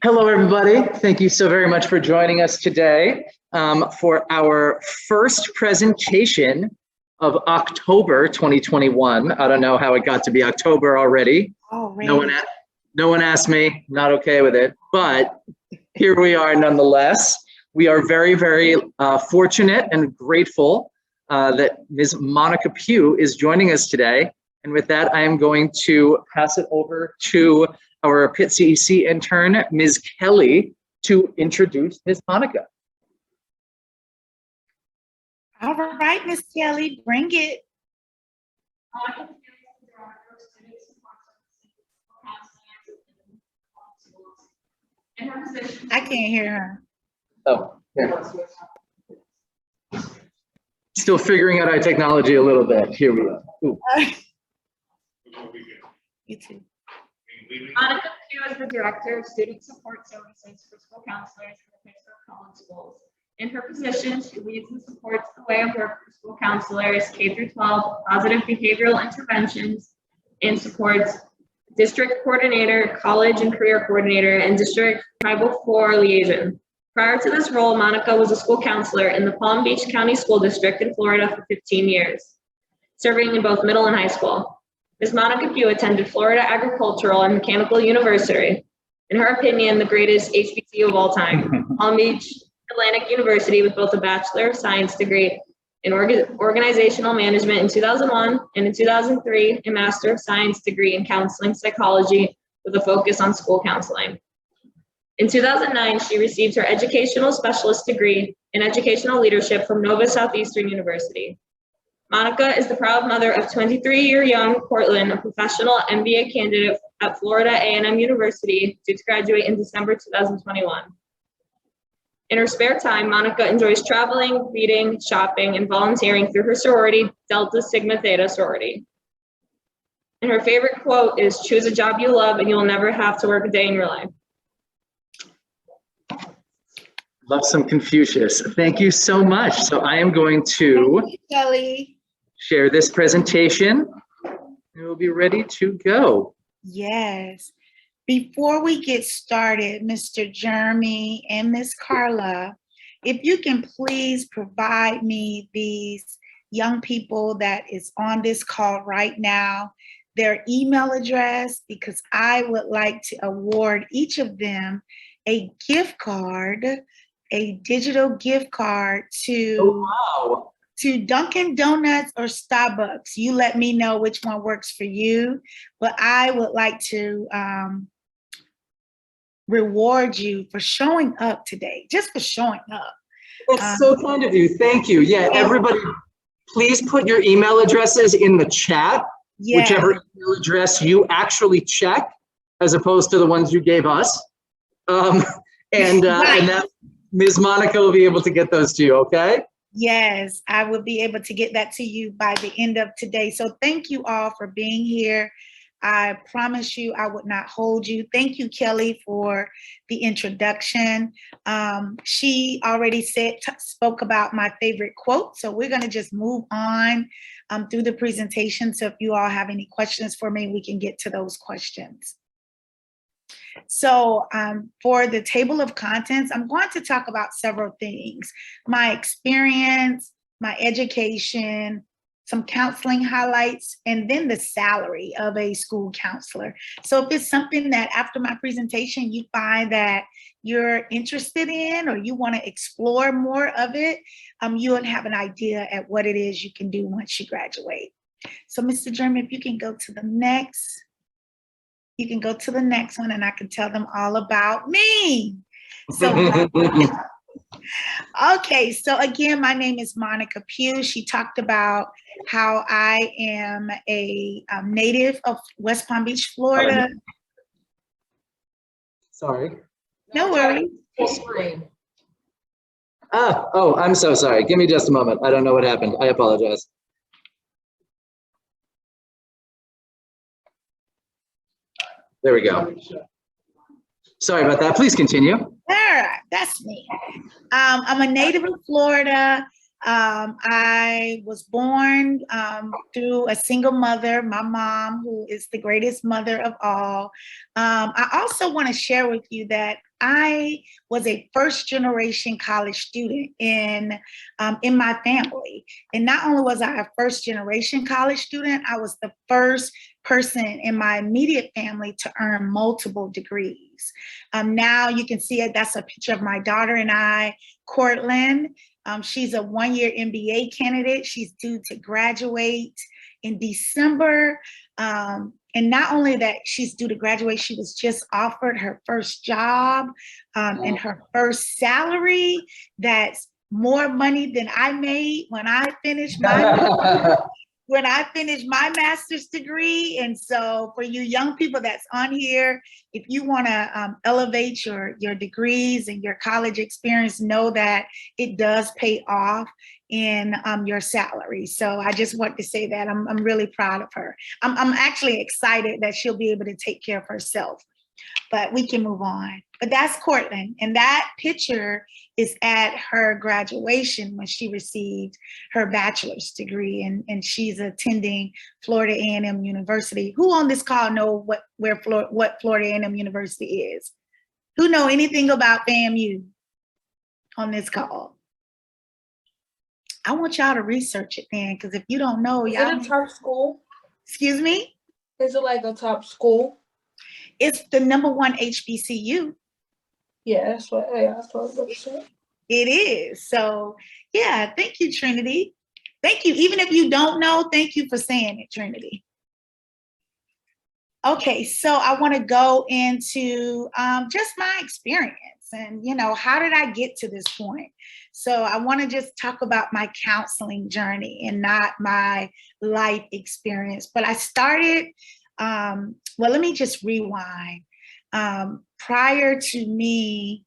Hello, everybody. Thank you so very much for joining us today for our first presentation of October 2021. I don't know how it got to be October already. No one asked me, not okay with it, but here we are nonetheless. We are very, very fortunate and grateful that Ms. Monika Pugh is joining us today. And with that, I am going to pass it over to our Pitt CEC intern, Ms. Kelly, to introduce Ms. Monika. All right, Ms. Kelly, bring it. I can't hear her. Oh, yeah. Still figuring out our technology a little bit. Here we go. You too. Monika Pugh is the Director of Student Support Services for School Counselors for the Pittsburgh Public Schools. In her position, she leads and supports the way of work for school counselors, K-12, positive behavioral interventions, and supports district coordinator, college and career coordinator, and district tribal 4 liaison. Prior to this role, Monika was a school counselor in the Palm Beach County School District in Florida for 15 years, serving in both middle and high school. Ms. Monika Pugh attended Florida Agricultural and Mechanical University. In her opinion, the greatest HBCU of all time, Palm Beach Atlantic University, with both a Bachelor of Science degree in Organizational Management in 2001 and in 2003, a Master of Science degree in Counseling Psychology with a focus on school counseling. In 2009, she received her Educational Specialist degree in Educational Leadership from Nova Southeastern University. Monika is the proud mother of 23-year-young Cortland, a professional MBA candidate at Florida A&M University, due to graduate in December 2021. In her spare time, Monika enjoys traveling, reading, shopping, and volunteering through her sorority, Delta Sigma Theta sorority. And her favorite quote is, "Choose a job you love and you'll never have to work a day in your life." Love some Confucius. Thank you so much. So I am going to Thank you, Kelly. share this presentation and we'll be ready to go. Yes. Before we get started, Mr. Jeremy and Miss Carla, if you can please provide me these young people that is on this call right now, their email address, because I would like to award each of them a gift card, a digital gift card to, to Dunkin' Donuts or Starbucks. You let me know which one works for you, but I would like to reward you for showing up today, just for showing up. That's so kind of you. Thank you. Yeah, everybody, please put your email addresses in the chat, whichever email address you actually check, as opposed to the ones you gave us. And that Ms. Monika will be able to get those to you, okay? Yes, I will be able to get that to you by the end of today. So thank you all for being here. I promise you I would not hold you. Thank you, Kelly, for the introduction. She already spoke about my favorite quote, so we're gonna just move on through the presentation. So if you all have any questions for me, we can get to those questions. So for the table of contents, I'm going to talk about several things: my experience, my education, some counseling highlights, and then the salary of a school counselor. So if it's something that after my presentation you find that you're interested in or you want to explore more of it, you will have an idea at what it is you can do once you graduate. So Mr. Jeremy, if you can go to the next. You can go to the next one and I can tell them all about me. So, okay, so again, my name is Monika Pugh. She talked about how I am a native of West Palm Beach, Florida. Sorry. No worries. Oh, I'm so sorry. Give me just a moment. I don't know what happened. I apologize. There we go. Sorry about that. Please continue. All right, that's me. I'm a native of Florida. I was born through a single mother, my mom, who is the greatest mother of all. I also want to share with you that I was a first generation college student in my family. And not only was I a first generation college student, I was the first person in my immediate family to earn multiple degrees. Now you can see it, that's a picture of my daughter and I, Courtland. She's a one-year MBA candidate. She's due to graduate in December. And not only that she's due to graduate, she was just offered her first job and her first salary. That's more money than I made when I finished my master's degree. And so for you young people that's on here, if you want to elevate your degrees and your college experience, know that it does pay off in your salary. So I just want to say that I'm really proud of her. I'm actually excited that she'll be able to take care of herself, but we can move on. But that's Courtland, and that picture is at her graduation when she received her bachelor's degree, and she's attending Florida A&M University. Who on this call know what Florida A&M University is? Who know anything about FAMU on this call? I want y'all to research it then, because if you don't know, Is y'all. it a top school? Excuse me? Is it like a top school? It's the #1 HBCU. Yeah, that's what I was about to say. It is. So yeah, thank you, Trinity. Thank you. Even if you don't know, thank you for saying it, Trinity. Okay, so I want to go into just my experience and, how did I get to this point? So I want to just talk about my counseling journey and not my life experience. But I started, well, let me just rewind. Prior to me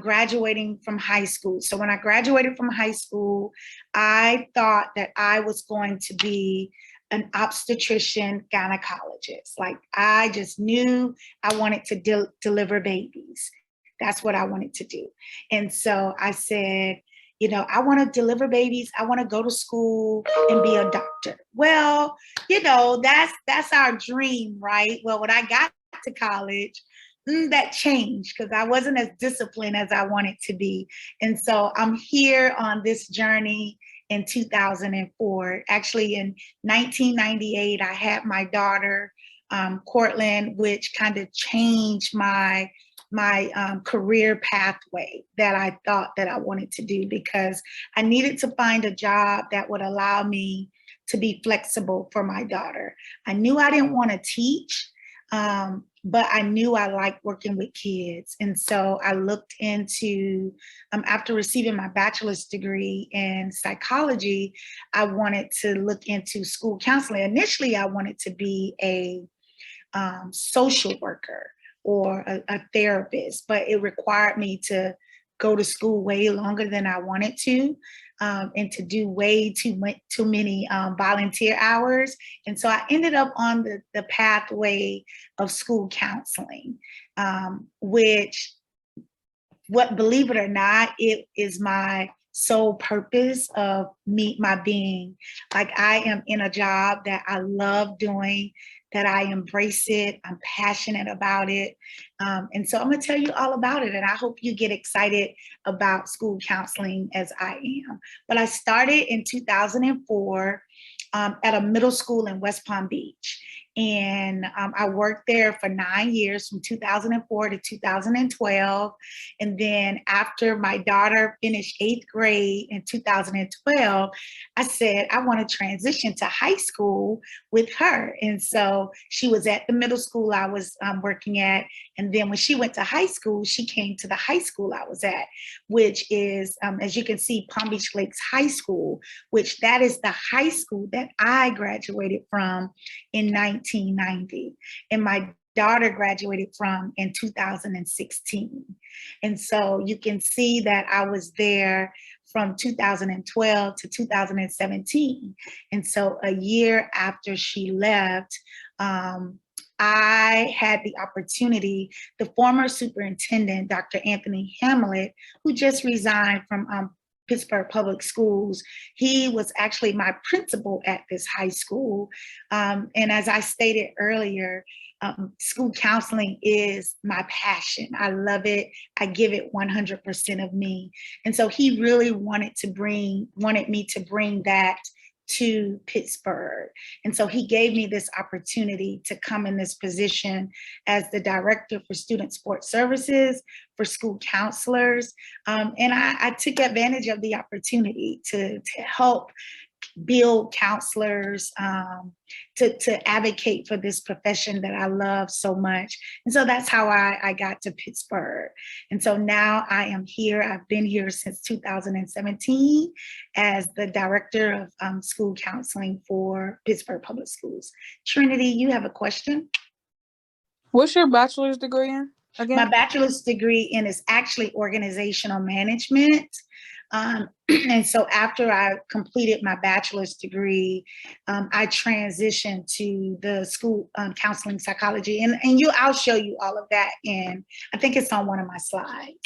graduating from high school. So when I graduated from high school, I thought that I was going to be an obstetrician gynecologist. Like I just knew I wanted to deliver babies. That's what I wanted to do. And so I said, I want to deliver babies. I want to go to school and be a doctor. Well, that's our dream, right? Well, when I got to college, that changed because I wasn't as disciplined as I wanted to be. And so I'm here on this journey in 2004. Actually, in 1998, I had my daughter, Courtland, which kind of changed my career pathway that I thought that I wanted to do, because I needed to find a job that would allow me to be flexible for my daughter. I knew I didn't want to teach, but I knew I liked working with kids. And so I looked into, after receiving my bachelor's degree in psychology, I wanted to look into school counseling. Initially, I wanted to be a social worker or a therapist, but it required me to go to school way longer than I wanted to, and to do way too many volunteer hours. And so I ended up on the pathway of school counseling, which, believe it or not, it is my sole purpose of my being. Like I am in a job that I love doing, that I embrace it, I'm passionate about it. And so I'm gonna tell you all about it, and I hope you get excited about school counseling as I am. But I started in 2004 at a middle school in West Palm Beach. And I worked there for 9 years, from 2004 to 2012. And then after my daughter finished 8th grade in 2012, I said, I want to transition to high school with her. And so she was at the middle school I was working at. And then when she went to high school, she came to the high school I was at, which is, as you can see, Palm Beach Lakes High School, which that is the high school that I graduated from in 1990. And my daughter graduated from in 2016. And so you can see that I was there from 2012 to 2017. And so a year after she left, I had the opportunity, the former superintendent, Dr. Anthony Hamlet, who just resigned from Pittsburgh Public Schools, he was actually my principal at this high school. And as I stated earlier, school counseling is my passion. I love it. I give it 100% of me. And so he really wanted me to bring that to Pittsburgh. And so he gave me this opportunity to come in this position as the director for student support services for school counselors. And I took advantage of the opportunity to help build counselors, to advocate for this profession that I love so much. And so that's how I got to Pittsburgh. And so now I am here. I've been here since 2017 as the director of school counseling for Pittsburgh Public Schools. Trinity, you have a question? What's your bachelor's degree in again? My bachelor's degree in is actually organizational management. And so after I completed my bachelor's degree, I transitioned to the school counseling psychology. And I'll show you all of that. And I think it's on one of my slides.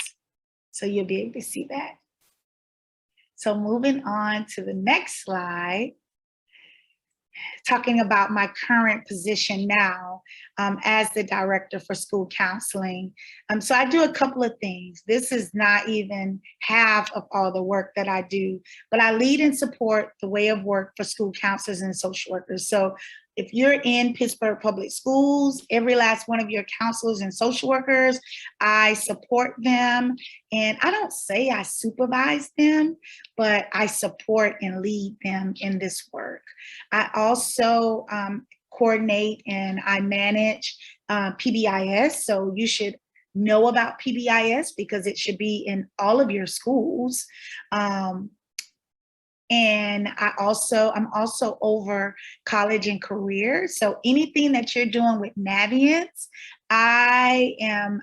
So you'll be able to see that. So moving on to the next slide, talking about my current position now as the director for school counseling. So I do a couple of things. This is not even half of all the work that I do, but I lead and support the way of work for school counselors and social workers. So if you're in Pittsburgh Public Schools, every last one of your counselors and social workers, I support them. And I don't say I supervise them, but I support and lead them in this work. I also coordinate and I manage PBIS. So you should know about PBIS because it should be in all of your schools. And I'm also over college and career. So anything that you're doing with Naviance, I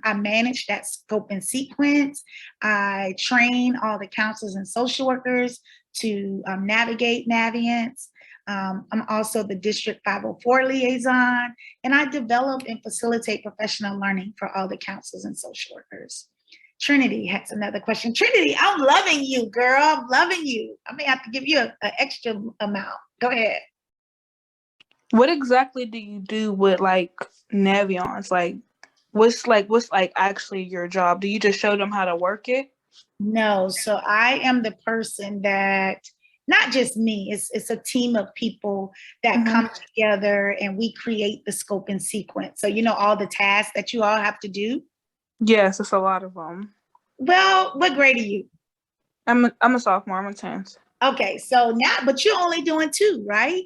manage that scope and sequence. I train all the counselors and social workers to navigate Naviance. I'm also the District 504 liaison, and I develop and facilitate professional learning for all the counselors and social workers. Trinity has another question. Trinity, I'm loving you, girl. I'm loving you. I may have to give you an extra amount. Go ahead. What exactly do you do with like Naviance? What's actually your job? Do you just show them how to work it? No, so I am the person that, not just me, it's a team of people that come together and we create the scope and sequence. So all the tasks that you all have to do. Yes, it's a lot of them. Well, what grade are you? I'm a sophomore. I'm a 10th. Okay, so now, but you're only doing 2, right?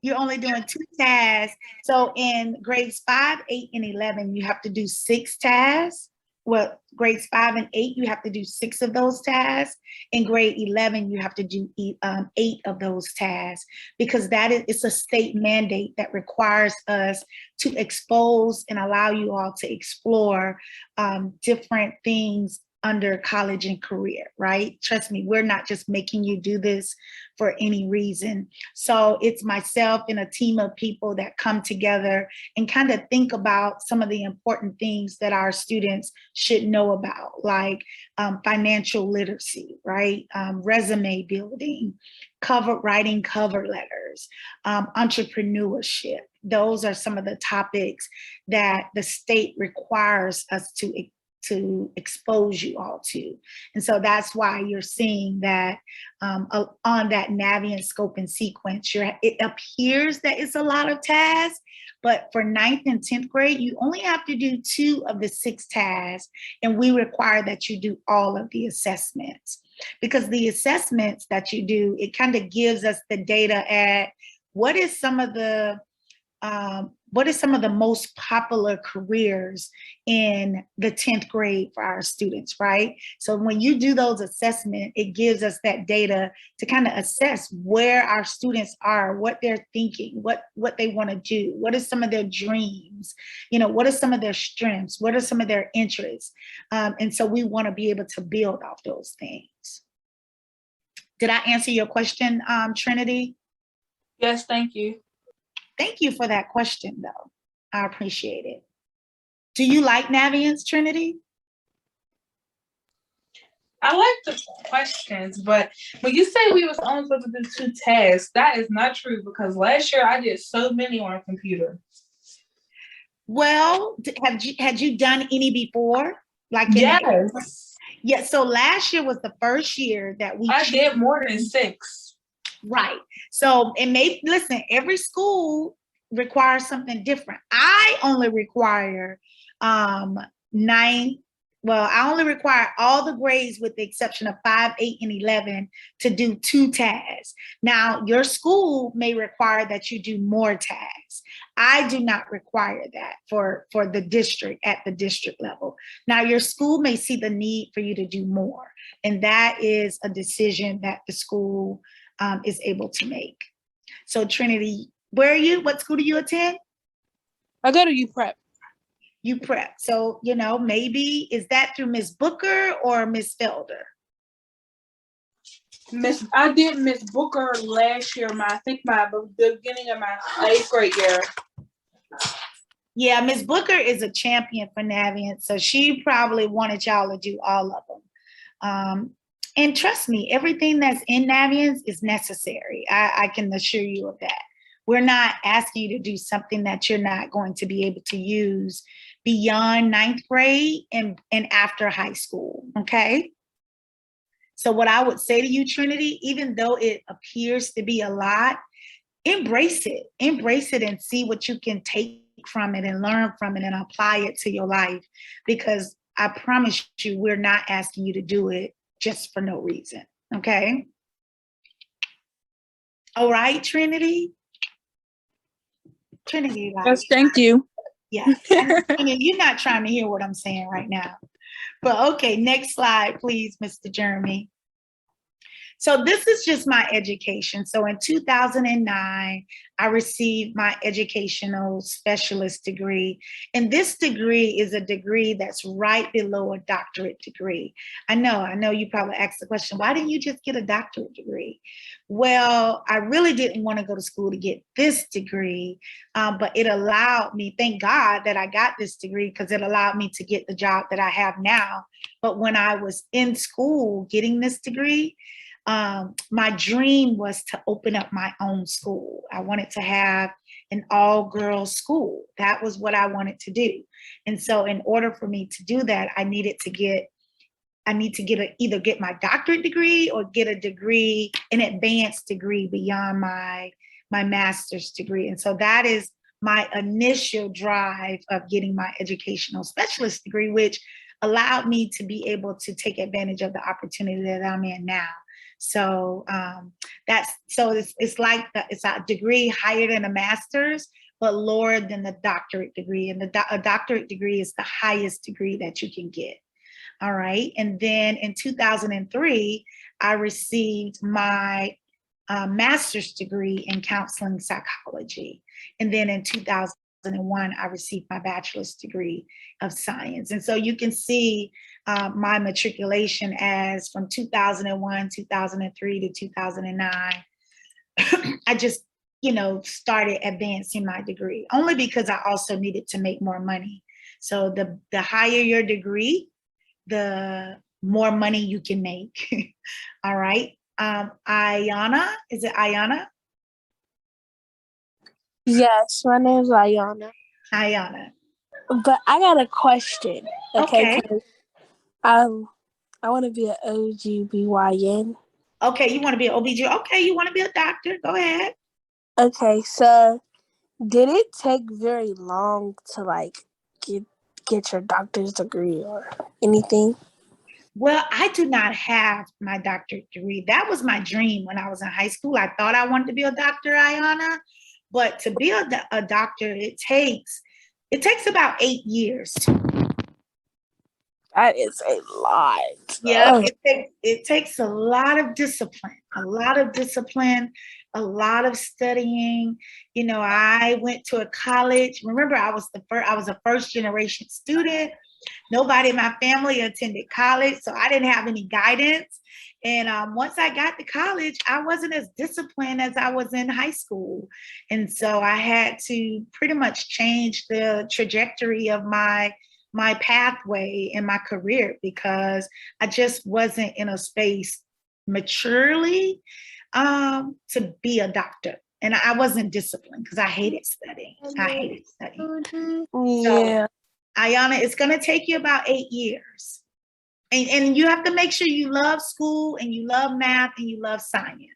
You're only doing 2 tasks. So in grades 5, 8, and 11, you have to do 6 tasks. Well, grades 5 and 8, you have to do 6 of those tasks. In grade 11, you have to do 8 of those tasks because it's a state mandate that requires us to expose and allow you all to explore different things under college and career, right? Trust me, we're not just making you do this for any reason. So it's myself and a team of people that come together and kind of think about some of the important things that our students should know about, like financial literacy, right? Resume building, writing cover letters, entrepreneurship. Those are some of the topics that the state requires us to expose you all to. And so that's why you're seeing that on that Naviance scope and sequence, it appears that it's a lot of tasks, but for 9th and 10th grade, you only have to do 2 of the 6 tasks, and we require that you do all of the assessments. Because the assessments that you do, it kind of gives us the data at what is some of the most popular careers in the 10th grade for our students, right? So when you do those assessments, it gives us that data to kind of assess where our students are, what they're thinking, what they want to do, what are some of their dreams, what are some of their strengths, what are some of their interests. And so we want to be able to build off those things. Did I answer your question, Trinity? Yes, thank you. Thank you for that question, though. I appreciate it. Do you like Naviance, Trinity? I like the questions, but when you say we was only supposed to do 2 tasks, that is not true because last year I did so many on a computer. Well, had you done any before? Like in Yes. yeah, so last year was the first year that we I did more than 6. right. So it may listen, every school requires something different. I only require 9. Well, I only require all the grades with the exception of 5, 8, and 11 to do 2 tasks. Now, your school may require that you do more tasks. I do not require that for the district at the district level. Now, your school may see the need for you to do more, and that is a decision that the school is able to make. So, Trinity, where are you? What school do you attend? I go to U Prep. You prep. So, maybe is that through Miss Booker or Miss Felder? I did Miss Booker last year. I think the beginning of my 8th grade year. Yeah, Miss Booker is a champion for Navient, so she probably wanted y'all to do all of them. And trust me, everything that's in Navient is necessary. I can assure you of that. We're not asking you to do something that you're not going to be able to use beyond 9th grade and after high school, okay? So what I would say to you, Trinity, even though it appears to be a lot, embrace it. Embrace it and see what you can take from it and learn from it and apply it to your life. Because I promise you, we're not asking you to do it just for no reason, okay? All right, Trinity? Trinity, like, Yes, thank you. yeah. Trinity, you're not trying to hear what I'm saying right now. But okay, next slide, please, Mr. Jeremy. So this is just my education. So in 2009, I received my educational specialist degree. And this degree is a degree that's right below a doctorate degree. I know you probably asked the question, why didn't you just get a doctorate degree? Well, I really didn't want to go to school to get this degree, but it allowed me, thank God that I got this degree because it allowed me to get the job that I have now. But when I was in school getting this degree, my dream was to open up my own school. I wanted to have an all-girls school. That was what I wanted to do. And so in order for me to do that, I need to either get my doctorate degree or get a degree, an advanced degree beyond my master's degree. And so that is my initial drive of getting my educational specialist degree, which allowed me to be able to take advantage of the opportunity that I'm in now. So it's like it's a degree higher than a master's, but lower than the doctorate degree. And a doctorate degree is the highest degree that you can get. All right. And then in 2003, I received my master's degree in counseling psychology. And then in 2001, I received my bachelor's degree of science. And so you can see my matriculation as from 2001, 2003 to 2009. I just, started advancing my degree only because I also needed to make more money. So the higher your degree, the more money you can make. All right. Ayana, is it Ayana? Yes, my name's Ayana. Ayana. But I got a question. Okay. 'Cause I want to be an OGBYN. Okay, you want to be an OBG? Okay, you want to be a doctor? Go ahead. Okay, so did it take very long to get your doctor's degree or anything? Well, I do not have my doctorate degree. That was my dream when I was in high school. I thought I wanted to be a doctor, Ayana, but to be a doctor, it takes about 8 years. That is a lot. Yeah, it takes a lot of discipline, a lot of studying. I went to a college. Remember, I was a first generation student. Nobody in my family attended college, so I didn't have any guidance. And once I got to college, I wasn't as disciplined as I was in high school. And so I had to pretty much change the trajectory of my pathway in my career because I just wasn't in a space maturely to be a doctor. And I wasn't disciplined because I hated studying. I hated studying. Yeah. Ayana, it's going to take you about 8 years. And you have to make sure you love school and you love math and you love science.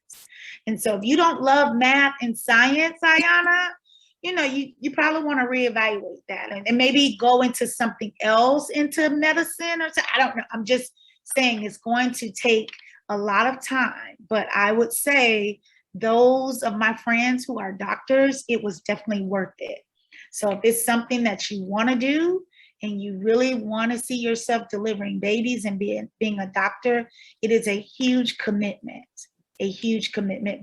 And so if you don't love math and science, Ayana, you know, you probably want to reevaluate that and maybe go into something else, into medicine or I don't know. I'm just saying it's going to take a lot of time, but I would say those of my friends who are doctors, it was definitely worth it. So if it's something that you want to do and you really want to see yourself delivering babies and being a doctor, it is a huge commitment,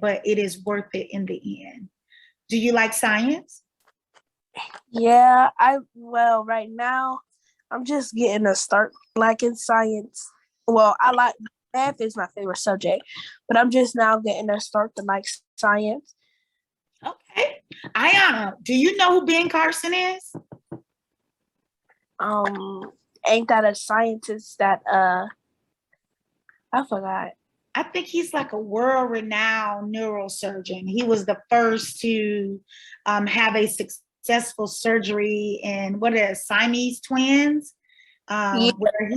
but it is worth it in the end. Do you like science? Yeah, well, right now, I'm just getting a start liking science. Well, I like math is my favorite subject, but I'm just now getting a start to like science. Okay. Ayana, do you know who Ben Carson is? Ain't that a scientist that I forgot. I think he's like a world-renowned neurosurgeon. He was the first to have a successful surgery in Siamese twins, where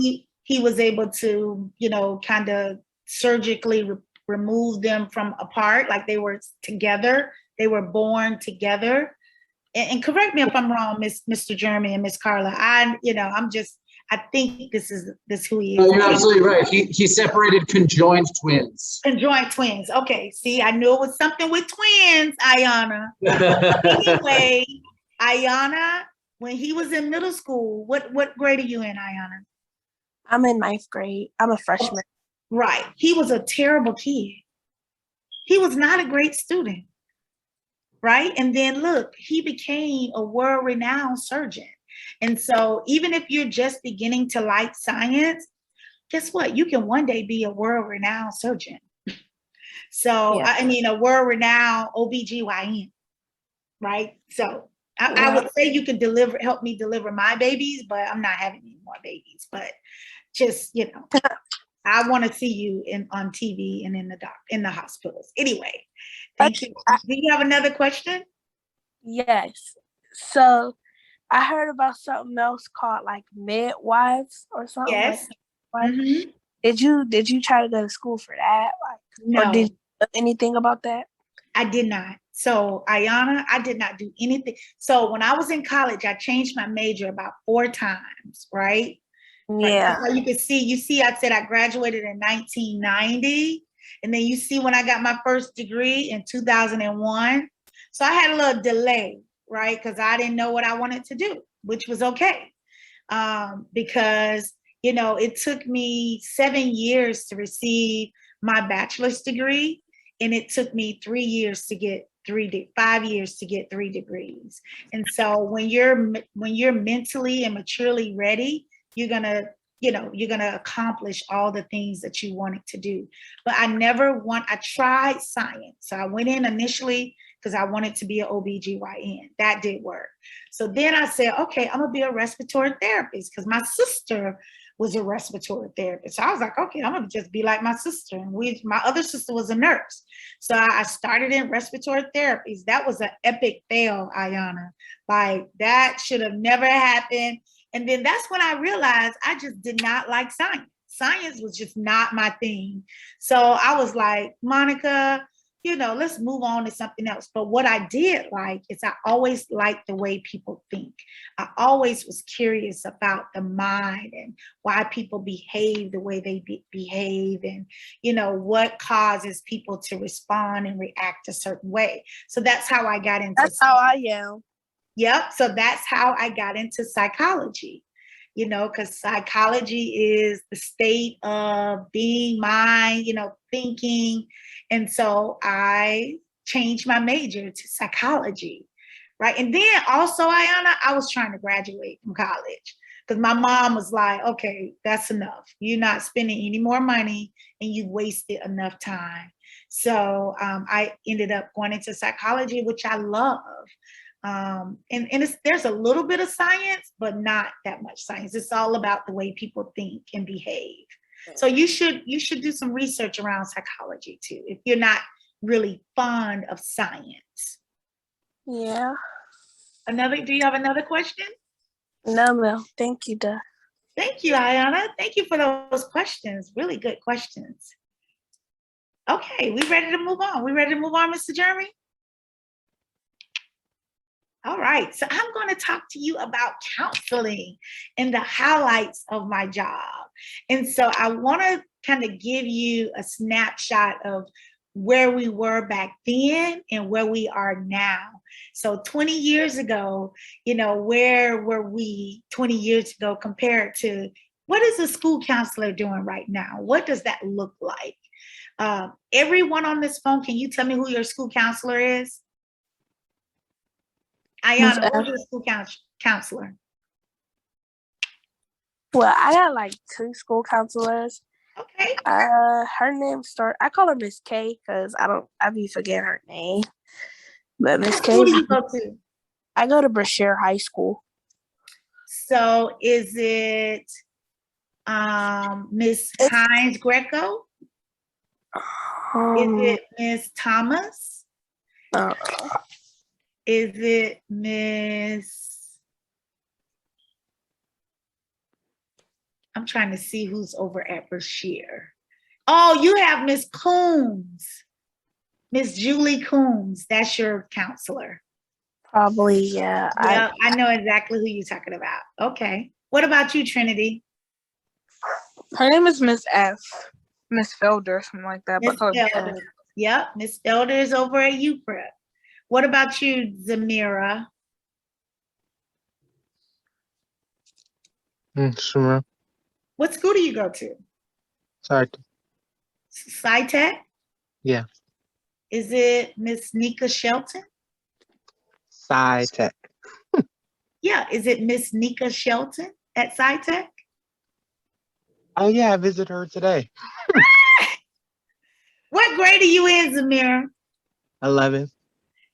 he was able to, you know, kind of surgically remove them from apart, like they were together. They were born together. And correct me if I'm wrong, Mr. Jeremy and Miss Carla. I think this who he is. No, you're absolutely right. He separated conjoined twins. Conjoined twins. Okay. See, I knew it was something with twins, Ayana. Anyway, Ayana, when he was in middle school, what grade are you in, Ayana? I'm in 9th grade. I'm a freshman. Right. He was a terrible kid. He was not a great student. Right. And then look, he became a world-renowned surgeon. And so even if you're just beginning to like science, guess what? You can one day be a world-renowned surgeon. So, yeah. I mean, a world-renowned OBGYN, right? So I would say you can help me deliver my babies, but I'm not having any more babies. But just, you know, I want to see you on TV and in the hospitals. Anyway, thank you. Do you have another question? Yes. So I heard about something else called like midwives or something. Yes. Like mm-hmm. Did you try to go to school for that? No. Or did you know anything about that? I did not. So Ayana, I did not do anything. So when I was in college, I changed my major about 4 times, right? Yeah. So you see, I said I graduated in 1990. And then you see when I got my first degree in 2001. So I had a little delay, right? Because I didn't know what I wanted to do, which was okay. Because, you know, it took me 7 years to receive my bachelor's degree. And it took me 5 years to get 3 degrees. And so when you're mentally and maturely ready, you're gonna accomplish all the things that you wanted to do. But I tried science. So I went in initially because I wanted to be an OBGYN. That did work. So then I said, okay, I'm gonna be a respiratory therapist because my sister was a respiratory therapist. So I was like, okay, I'm gonna just be like my sister. And my other sister was a nurse. So I started in respiratory therapies. That was an epic fail, Ayana. Like that should have never happened. And then that's when I realized I just did not like science. Science was just not my thing. So I was like, Monika, you know, let's move on to something else. But what I did like is I always liked the way people think. I always was curious about the mind and why people behave the way they behave and, you know, what causes people to respond and react a certain way. So that's how I got into That's how I am. Yep. So that's how I got into psychology, you know, because psychology is the state of being, mind, you know, thinking. And so I changed my major to psychology, right? And then also, Ayana, I was trying to graduate from college because my mom was like, okay, that's enough. You're not spending any more money and you've wasted enough time. So I ended up going into psychology, which I love. And there's a little bit of science, but not that much science. It's all about the way people think and behave. So you should do some research around psychology too. If you're not really fond of science. Yeah. Do you have another question? No. Thank you, Duh. Thank you, Ayana. Thank you for those questions. Really good questions. Okay, we ready to move on? We ready to move on, Mr. Jeremy? All right, so I'm going to talk to you about counseling and the highlights of my job. And so I want to kind of give you a snapshot of where we were back then and where we are now. So 20 years ago, where were we 20 years ago compared to what is a school counselor doing right now? What does that look like? Everyone on this phone, can you tell me who your school counselor is? Ayana, who's your school counselor? Well, I got like 2 school counselors. Okay. Her name I call her Miss K because I be forgetting her name. But Miss K. Who do you go to? I go to Brashear High School. So is it Miss Hines Greco? Is it Miss Thomas? Is it Miss? I'm trying to see who's over at Brashear. Oh, you have Miss Coombs. Miss Julie Coombs. That's your counselor. Probably, yeah. Yeah, I know exactly who you're talking about. Okay. What about you, Trinity? Her name is Miss F. Miss Felder, something like that. Miss Felder. Yep, Miss Felder is over at UPrep. What about you, Zamira? Sure. What school do you go to? Sorry. SciTech? Yeah. Is it Miss Nika Shelton? SciTech. Yeah, is it Miss Nika Shelton at SciTech? Oh yeah, I visited her today. What grade are you in, Zamira? 11.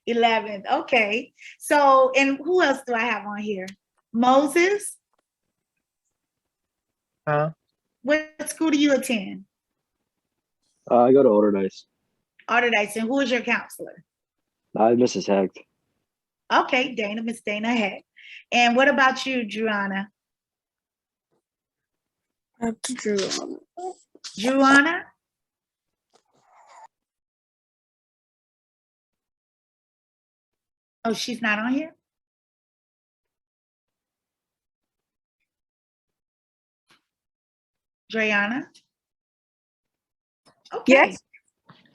11th. Okay. So, and who else do I have on here? Moses? Huh? What school do you attend? I go to Oderdice. Oderdice. And who is your counselor? Mrs. Hecht. Okay, Miss Dana Heck. And what about you, Juana? Juana? Oh, she's not on here? Dreana? Okay. Yes.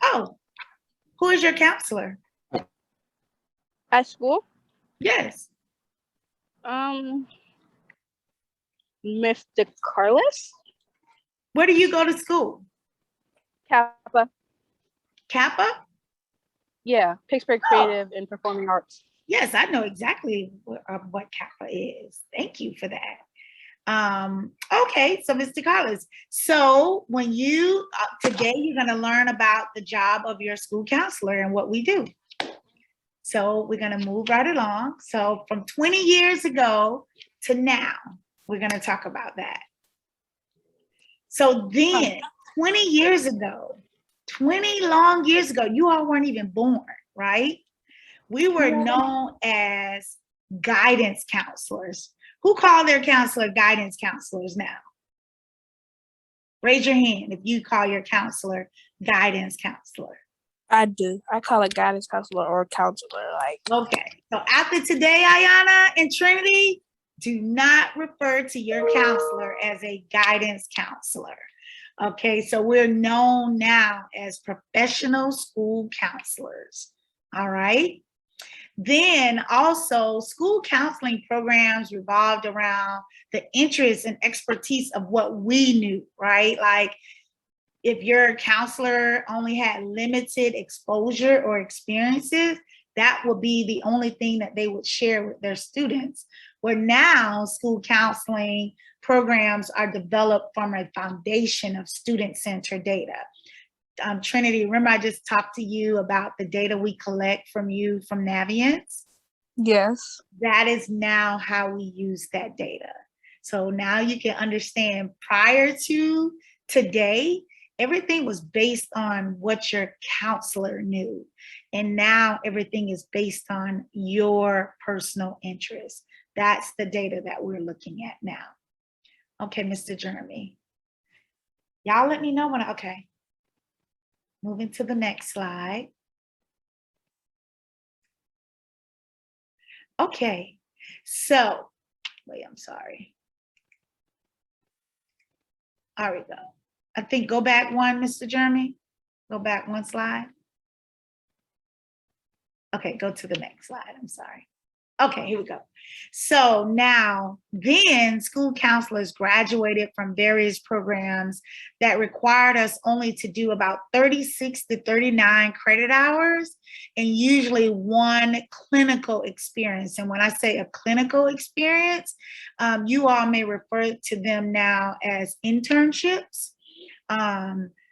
Oh, who is your counselor? At school? Yes. Mr. Carlos? Where do you go to school? Kappa. Kappa? Yeah, Pittsburgh Creative and Performing Arts. Yes, I know exactly what Kappa is. Thank you for that. Okay, so Mr. Carlos, so when you, today you're gonna learn about the job of your school counselor and what we do. So we're gonna move right along. So from 20 years ago to now, we're gonna talk about that. So then 20 years ago, 20 long years ago, you all weren't even born, right? We were known as guidance counselors. Who call their counselor guidance counselors now? Raise your hand if you call your counselor guidance counselor. I do. I call it guidance counselor or counselor. Okay. So after today, Ayana and Trinity, do not refer to your counselor as a guidance counselor. Okay. So we're known now as professional school counselors. All right. Then also school counseling programs revolved around the interests and expertise of what we knew, right? Like if your counselor only had limited exposure or experiences, that would be the only thing that they would share with their students. Where now school counseling programs are developed from a foundation of student-centered data. Trinity, remember I just talked to you about the data we collect from you from Naviance? Yes. That is now how we use that data. So now you can understand prior to today everything was based on what your counselor knew. And now everything is based on your personal interest. That's the data that we're looking at now. Okay, Mr. Jeremy. Y'all let me know when okay. Moving to the next slide. Okay, so, wait, I'm sorry. There we go. I think go back one, Mr. Jeremy. Go back one slide. Okay, go to the next slide, I'm sorry. Okay, here we go. So now, then school counselors graduated from various programs that required us only to do about 36 to 39 credit hours and usually one clinical experience. And when I say a clinical experience, you all may refer to them now as internships.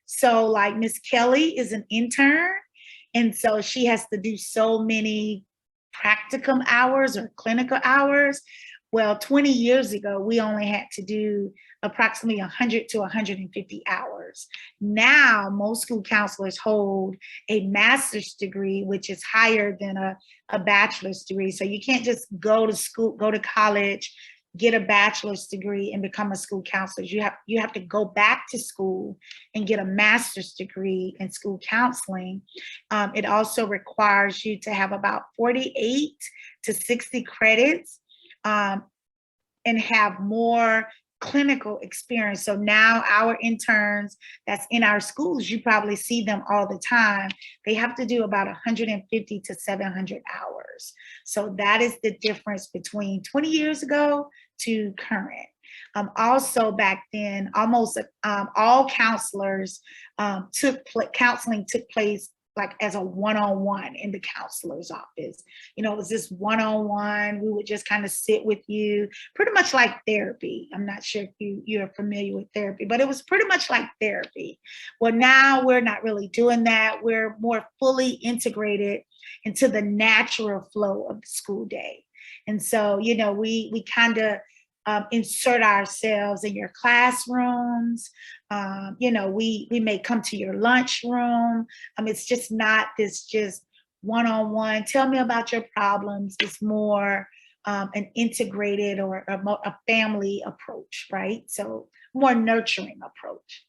So like Miss Kelly is an intern, and so she has to do so many practicum hours or clinical hours. Well, 20 years ago, we only had to do approximately 100 to 150 hours. Now, most school counselors hold a master's degree, which is higher than a bachelor's degree. So you can't just go to school, go to college, get a bachelor's degree and become a school counselor. You have to go back to school and get a master's degree in school counseling. It also requires you to have about 48 to 60 credits and have more clinical experience. So now our interns that's in our schools, you probably see them all the time. They have to do about 150 to 700 hours. So that is the difference between 20 years ago to current. Also back then, almost all counselors counseling took place like as a one-on-one in the counselor's office. You know, it was this one-on-one, we would just kind of sit with you, pretty much like therapy. I'm not sure if you're familiar with therapy, but it was pretty much like therapy. Well, now we're not really doing that. We're more fully integrated into the natural flow of the school day. And so, you know, we kind of insert ourselves in your classrooms. You know, we may come to your lunchroom. It's just not this just one-on-one, tell me about your problems. It's more an integrated or a family approach, right? So more nurturing approach.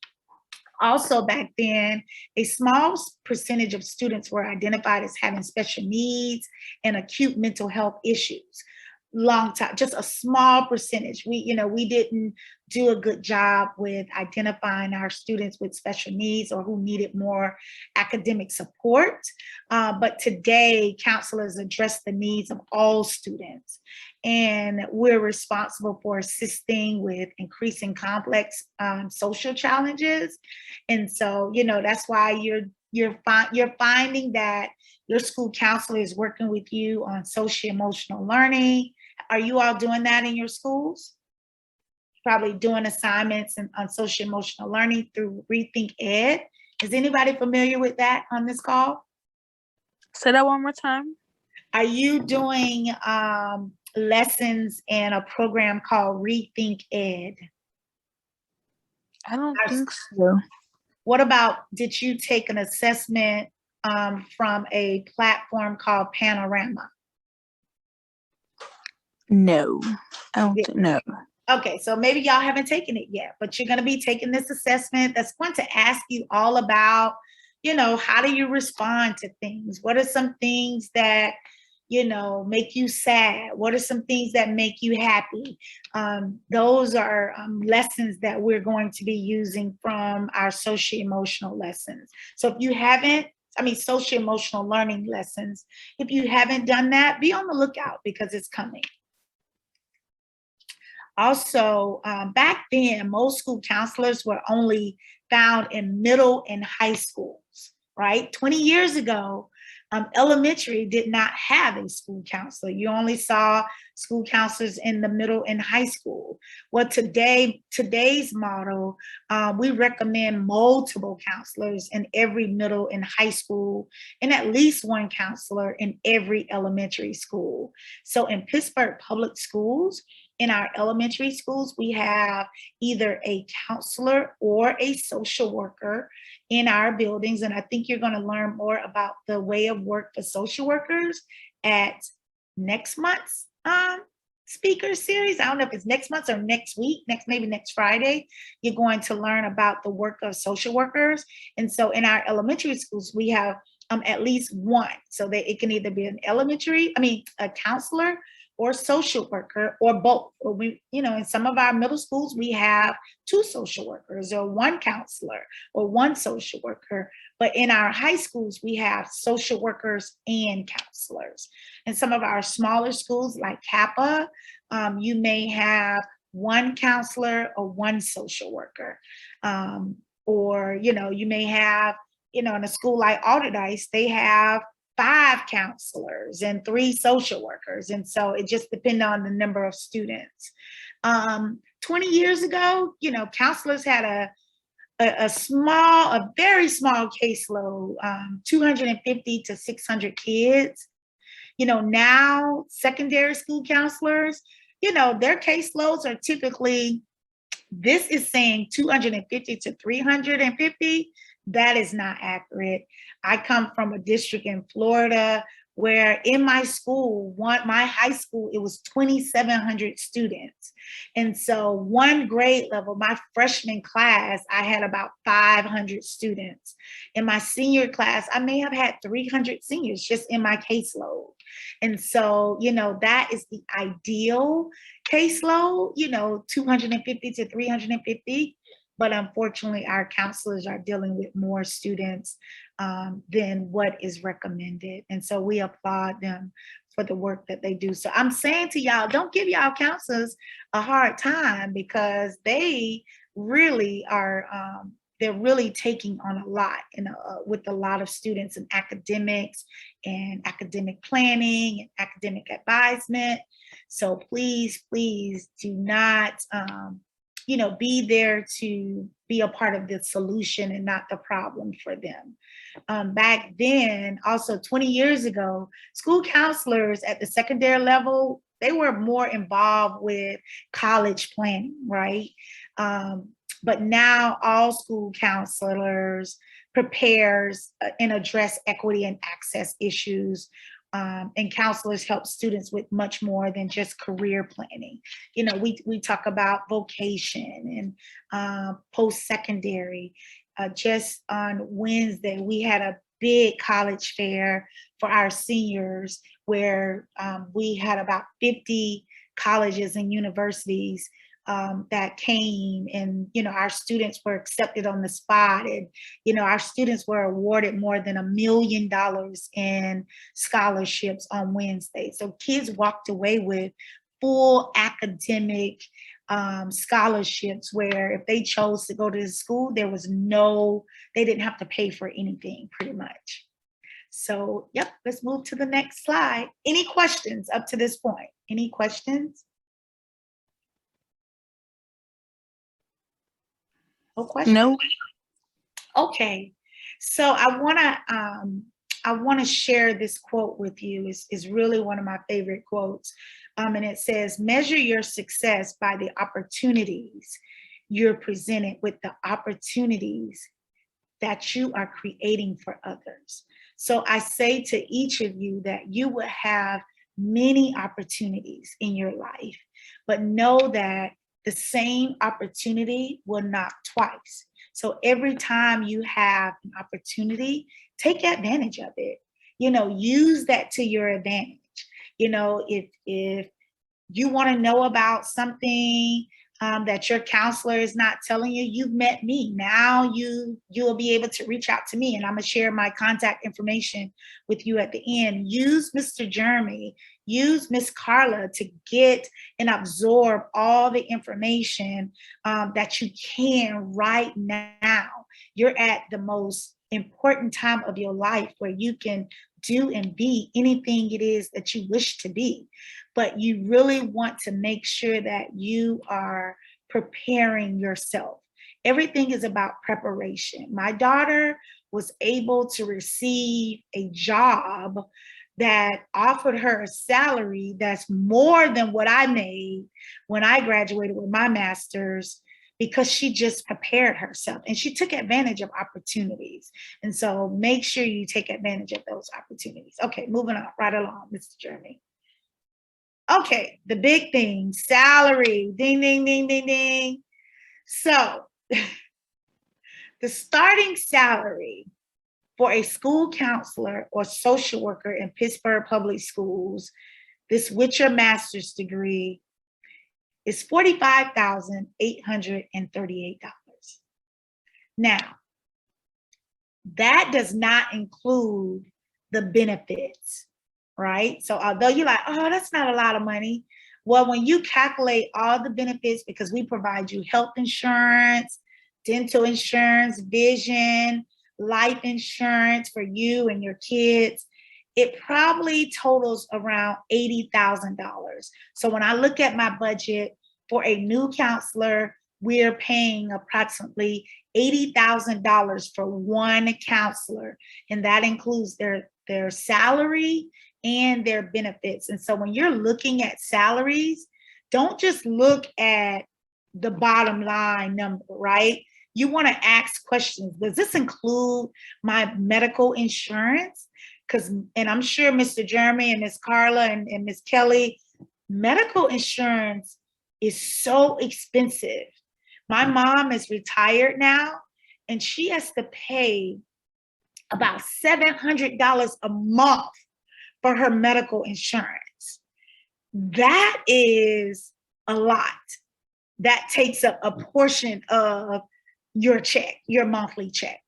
Also back then, a small percentage of students were identified as having special needs and acute mental health issues. Long time, just a small percentage. We didn't do a good job with identifying our students with special needs or who needed more academic support. But today, counselors address the needs of all students. And we're responsible for assisting with increasing complex social challenges. And so, you know, that's why you're finding that your school counselor is working with you on social emotional learning. Are you all doing that in your schools? Probably doing assignments on social emotional learning through Rethink Ed. Is anybody familiar with that on this call? Say that one more time. Are you doing lessons in a program called Rethink Ed? I don't think so. What about, did you take an assessment from a platform called Panorama? No, I don't know. Okay, so maybe y'all haven't taken it yet, but you're going to be taking this assessment that's going to ask you all about, you know, how do you respond to things? What are some things that, you know, make you sad? What are some things that make you happy? Those are lessons that we're going to be using from our social emotional lessons. So if you haven't, social emotional learning lessons, if you haven't done that, be on the lookout because it's coming. Also, back then, most school counselors were only found in middle and high schools, right? 20 years ago, elementary did not have a school counselor. You only saw school counselors in the middle and high school. Well, today's model, we recommend multiple counselors in every middle and high school and at least one counselor in every elementary school. So in Pittsburgh public schools, In our elementary schools, we have either a counselor or a social worker in our buildings. And I think you're going to learn more about the way of work for social workers at next month's speaker series. I don't know if it's next month or next week, maybe next Friday. You're going to learn about the work of social workers. And so in our elementary schools, we have at least one. So that it can either be a counselor or social worker or both. Or we, in some of our middle schools, we have 2 social workers or 1 counselor or 1 social worker. But in our high schools, we have social workers and counselors. In some of our smaller schools like Kappa, you may have 1 counselor or 1 social worker. Or, you may have, in a school like Alderdice, they have 5 counselors and 3 social workers. And so it just depends on the number of students. 20 years ago, counselors had a very small caseload, 250 to 600 kids. Now secondary school counselors, their caseloads are typically, this is saying 250 to 350. That is not accurate. I come from a district in Florida where in my school, my high school, it was 2,700 students. And so 1 grade level, my freshman class, I had about 500 students. In my senior class, I may have had 300 seniors just in my caseload. And so, that is the ideal caseload, 250 to 350. But unfortunately, our counselors are dealing with more students than what is recommended. And so we applaud them for the work that they do. So I'm saying to y'all, don't give y'all counselors a hard time, because they really are, they're really taking on a lot with a lot of students in academics and academic planning and academic advisement. So please, please do not, be there to be a part of the solution and not the problem for them. Back then, also 20 years ago, school counselors at the secondary level, they were more involved with college planning, right? But now all school counselors prepares and address equity and access issues. And counselors help students with much more than just career planning. We talk about vocation and post-secondary. Just on Wednesday, we had a big college fair for our seniors where we had about 50 colleges and universities that came, and our students were accepted on the spot, and our students were awarded more than $1 million in scholarships on Wednesday. So kids walked away with full academic scholarships, where if they chose to go to the school, they didn't have to pay for anything, pretty much. So yep, let's move to the next slide. Any questions up to this point? Any questions? No questions? No. Okay, so I want to share this quote with you. Is really one of my favorite quotes, and it says, "Measure your success by the opportunities you're presented with, the opportunities that you are creating for others." So I say to each of you that you will have many opportunities in your life, but know that the same opportunity will knock twice. So every time you have an opportunity, take advantage of it. Use that to your advantage. If you want to know about something that your counselor is not telling you, you've met me. Now you'll be able to reach out to me, and I'm gonna share my contact information with you at the end. Use Mr. Jeremy, use Miss Carla to get and absorb all the information that you can right now. You're at the most important time of your life where you can do and be anything it is that you wish to be. But you really want to make sure that you are preparing yourself. Everything is about preparation. My daughter was able to receive a job that offered her a salary that's more than what I made when I graduated with my master's, because she just prepared herself and she took advantage of opportunities. And so make sure you take advantage of those opportunities. Okay, moving on right along, Mr. Jeremy. Okay, the big thing, salary, ding, ding, ding, ding, ding. So the starting salary for a school counselor or social worker in Pittsburgh Public Schools, this with your master's degree, is $45,838. Now, that does not include the benefits, right? So although you're like, oh, that's not a lot of money. Well, when you calculate all the benefits, because we provide you health insurance, dental insurance, vision, life insurance for you and your kids, it probably totals around $80,000. So when I look at my budget for a new counselor, we're paying approximately $80,000 for one counselor, and that includes their salary and their benefits. And so when you're looking at salaries, don't just look at the bottom line number, right? You want to ask questions. Does this include my medical insurance? And I'm sure Mr. Jeremy and Ms. Carla and Ms. Kelly, medical insurance is so expensive. My mom is retired now, and she has to pay about $700 a month for her medical insurance. That is a lot. That takes up a portion of your check, your monthly check.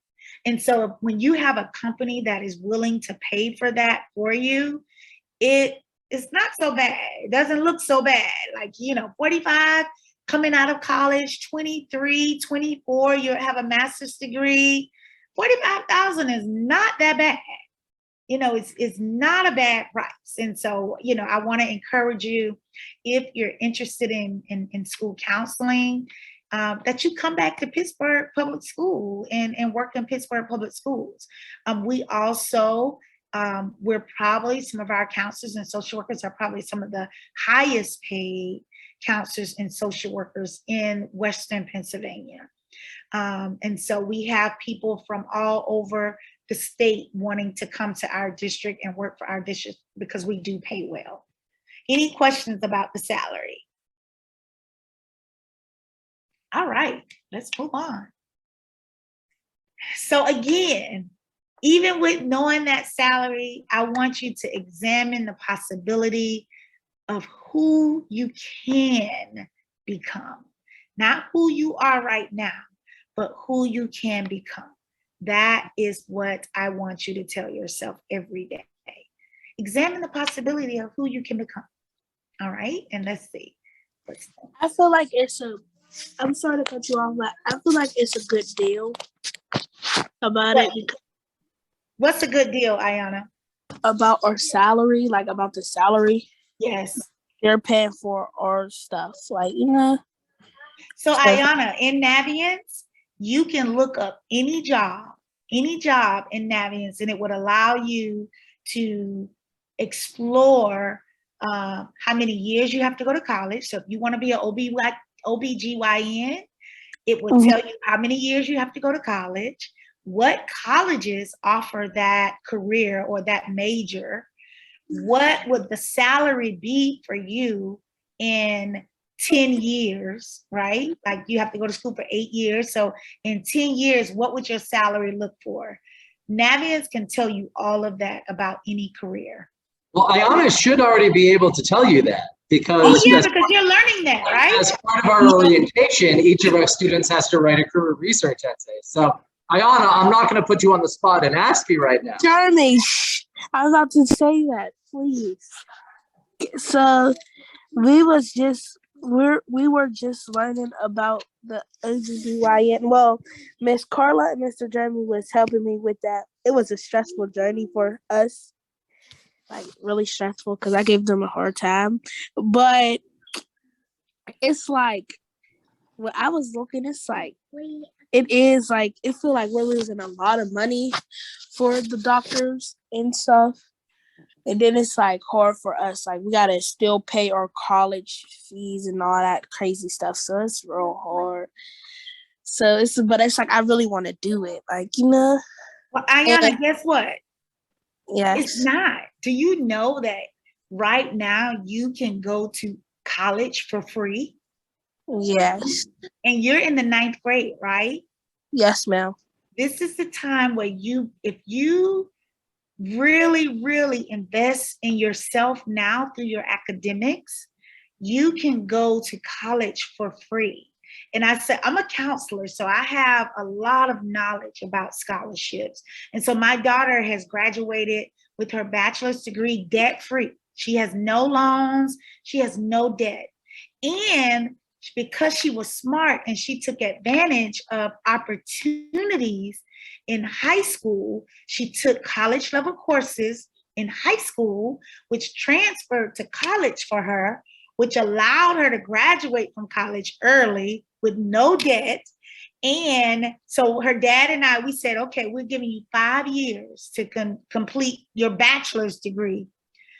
And so when you have a company that is willing to pay for that for you, it's not so bad. It doesn't look so bad. Like, 45, coming out of college, 23, 24, you have a master's degree. 45,000 is not that bad. It's not a bad price. And so, I want to encourage you, if you're interested in school counseling, that you come back to Pittsburgh Public School and work in Pittsburgh Public Schools. We also, we're probably, some of our counselors and social workers are probably some of the highest paid counselors and social workers in Western Pennsylvania. And so we have people from all over the state wanting to come to our district and work for our district because we do pay well. Any questions about the salary? All right, let's move on. So again, even with knowing that salary, I want you to examine the possibility of who you can become. Not who you are right now, but who you can become. That is what I want you to tell yourself every day. Examine the possibility of who you can become. All right, and let's see. I feel like I'm sorry to cut you off, but I feel like it's a good deal about it. What's a good deal, Ayana? About our salary, like about the salary. Yes. They're paying for our stuff, like, So Ayana, in Navient, you can look up any job in Navient, and it would allow you to explore how many years you have to go to college. So if you want to be an OBGYN, it will tell you how many years you have to go to college, what colleges offer that career or that major, what would the salary be for you in 10 years, right? Like you have to go to school for 8 years. So in 10 years, what would your salary look for? Navient can tell you all of that about any career. Well, Ayana should already be able to tell you that because, because you're learning that, right? As part of our orientation, each of our students has to write a career research essay. So Ayana, I'm not going to put you on the spot and ask you right now. Jeremy, I was about to say that, please. So we were just learning about the OBGYN. Well, Miss Carla and Mr. Jeremy was helping me with that. It was a stressful journey for us, like really stressful because I gave them a hard time. But it's like when I was looking, it's like it is like it feel like we're losing a lot of money for the doctors and stuff. And then it's like hard for us. Like we gotta still pay our college fees and all that crazy stuff. So it's real hard. So but it's like I really want to do it. Like, Well, Ayana, and guess what? It's yes. not. Do you know that right now you can go to college for free? Yes. And you're in the 9th grade, right? Yes, ma'am. This is the time where if you really, really invest in yourself now through your academics, you can go to college for free. And I said, I'm a counselor, so I have a lot of knowledge about scholarships. And so my daughter has graduated with her bachelor's degree debt-free. She has no loans, she has no debt. And because she was smart and she took advantage of opportunities in high school, she took college level courses in high school, which transferred to college for her, which allowed her to graduate from college early with no debt. And so her dad and I, we said, okay, we're giving you 5 years to complete your bachelor's degree.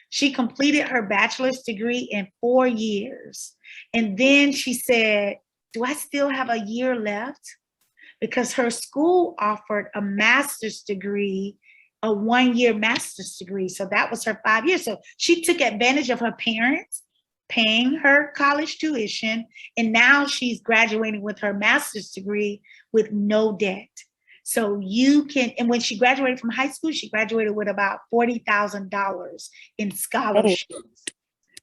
She completed her bachelor's degree in 4 years. And then she said, do I still have a year left? Because her school offered a master's degree, a 1-year master's degree. So that was her 5 years. So she took advantage of her parents paying her college tuition. And now she's graduating with her master's degree with no debt. So you can, and when she graduated from high school, she graduated with about $40,000 in scholarships.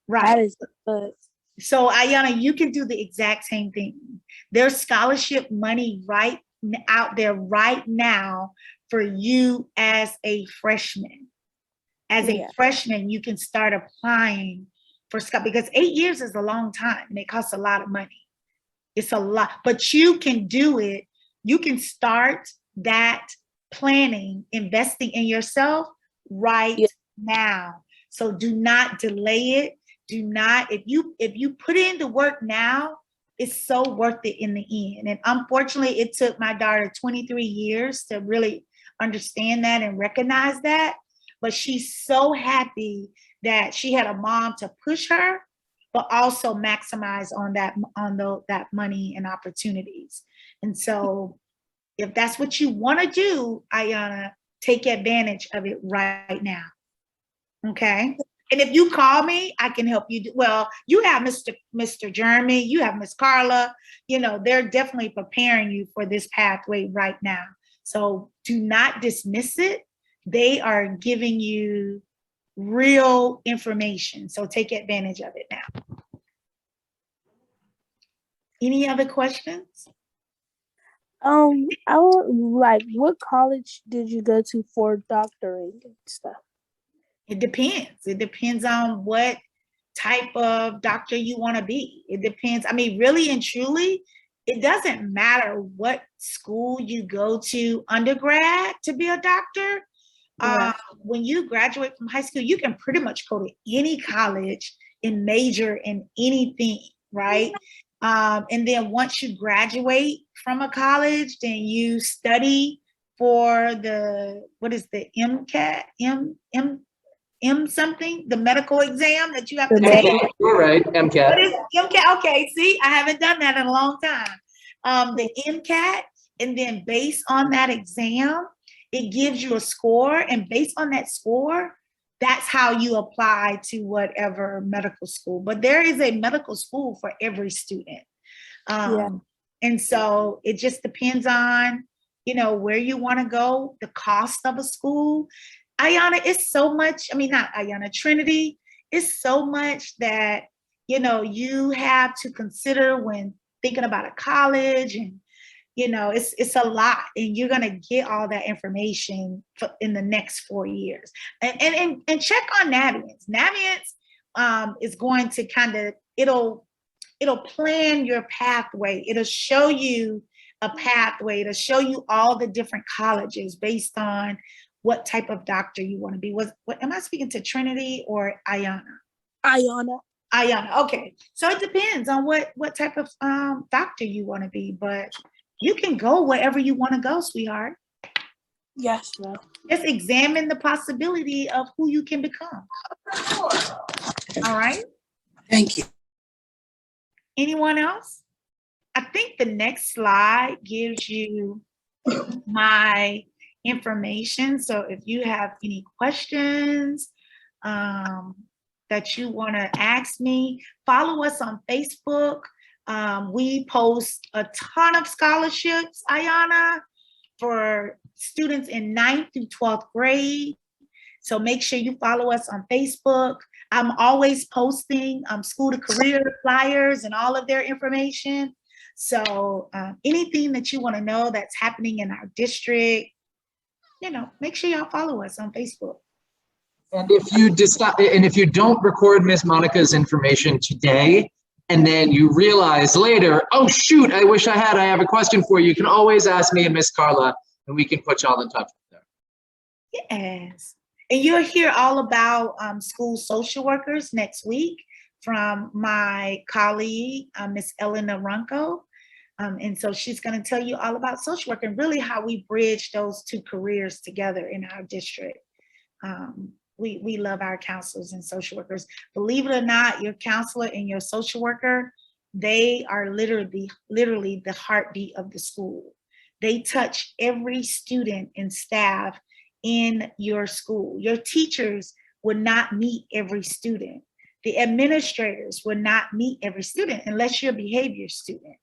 Right. That is good. So Ayana, you can do the exact same thing. There's scholarship money right out there right now for you as a freshman. As a freshman, you can start applying for scholarship because 8 years is a long time and it costs a lot of money. It's a lot, but you can do it. You can start that planning, investing in yourself right now. So do not delay it. Do not, if you put in the work now, it's so worth it in the end. And unfortunately, it took my daughter 23 years to really understand that and recognize that. But she's so happy that she had a mom to push her, but also maximize on that money and opportunities. And so if that's what you want to do, Ayana, take advantage of it right now. Okay. And if you call me, I can help you. Well, you have Mr. Jeremy, you have Miss Carla, they're definitely preparing you for this pathway right now. So do not dismiss it. They are giving you real information. So take advantage of it now. Any other questions? I would like, what college did you go to for doctoring and stuff? It depends. It depends on what type of doctor you want to be. It depends. I mean, really and truly, it doesn't matter what school you go to undergrad to be a doctor. When you graduate from high school, you can pretty much go to any college and major in anything, right? And then once you graduate from a college, then you study for the MCAT, something, the medical exam that you have to take. You're right, MCAT. What is MCAT? Okay, see, I haven't done that in a long time. The MCAT, and then based on that exam, it gives you a score, and based on that score, that's how you apply to whatever medical school. But there is a medical school for every student. And so it just depends on, where you want to go, the cost of a school. Ayana, it's so much, not Ayana, Trinity, it's so much that, you have to consider when thinking about a college, and, it's a lot, and you're going to get all that information in the next 4 years. And check on Naviance. Naviance is going to kind of, it'll plan your pathway. It'll show you a pathway. It'll show you all the different colleges based on what type of doctor you want to be. What am I speaking to, Trinity or Ayana? Ayana. Okay. So it depends on what type of doctor you want to be, but you can go wherever you want to go, sweetheart. Yes, ma'am. Just examine the possibility of who you can become. All right. Thank you. Anyone else? I think the next slide gives you my information. So if you have any questions that you want to ask me, follow us on Facebook. We post a ton of scholarships, Ayana, for students in 9th through 12th grade. So make sure you follow us on Facebook. I'm always posting school to career flyers and all of their information. So anything that you want to know that's happening in our district, make sure y'all follow us on Facebook. And if you don't record Miss Monika's information today, and then you realize later, oh shoot, I have a question for you, you can always ask me and Miss Carla, and we can put y'all in touch with her. Yes. And you'll hear all about school social workers next week from my colleague, Miss Elena Runco. And so she's going to tell you all about social work and really how we bridge those two careers together in our district. We love our counselors and social workers. Believe it or not, your counselor and your social worker, they are literally the heartbeat of the school. They touch every student and staff in your school. Your teachers would not meet every student. The administrators would not meet every student unless you're a behavior student.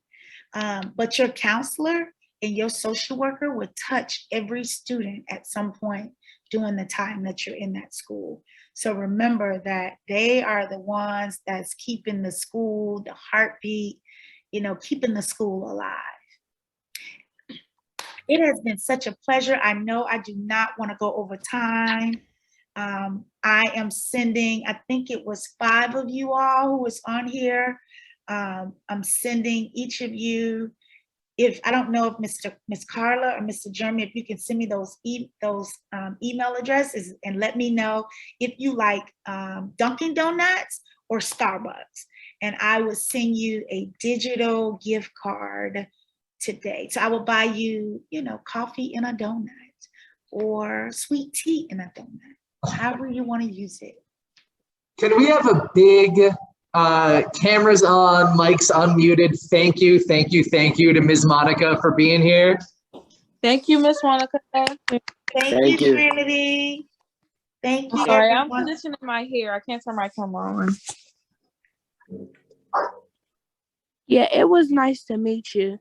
But your counselor and your social worker would touch every student at some point during the time that you're in that school. So remember that they are the ones that's keeping the school, the heartbeat, keeping the school alive. It has been such a pleasure. I know I do not want to go over time. I am sending, I think it was 5 of you all who was on here. I'm sending each of you, I don't know if Miss Carla or Mr. Jeremy, if you can send me those email addresses and let me know if you like Dunkin' Donuts or Starbucks. And I will send you a digital gift card today. So I will buy you, coffee and a donut or sweet tea and a donut, however you want to use it. Can we have a big cameras on, mics unmuted? Thank you to Ms. Monika for being here. Thank you, Miss Monika. Thank you, Trinity. Thank you, Sorry, I'm everyone. positioning my hair. I can't turn my camera on. Yeah, it was nice to meet you.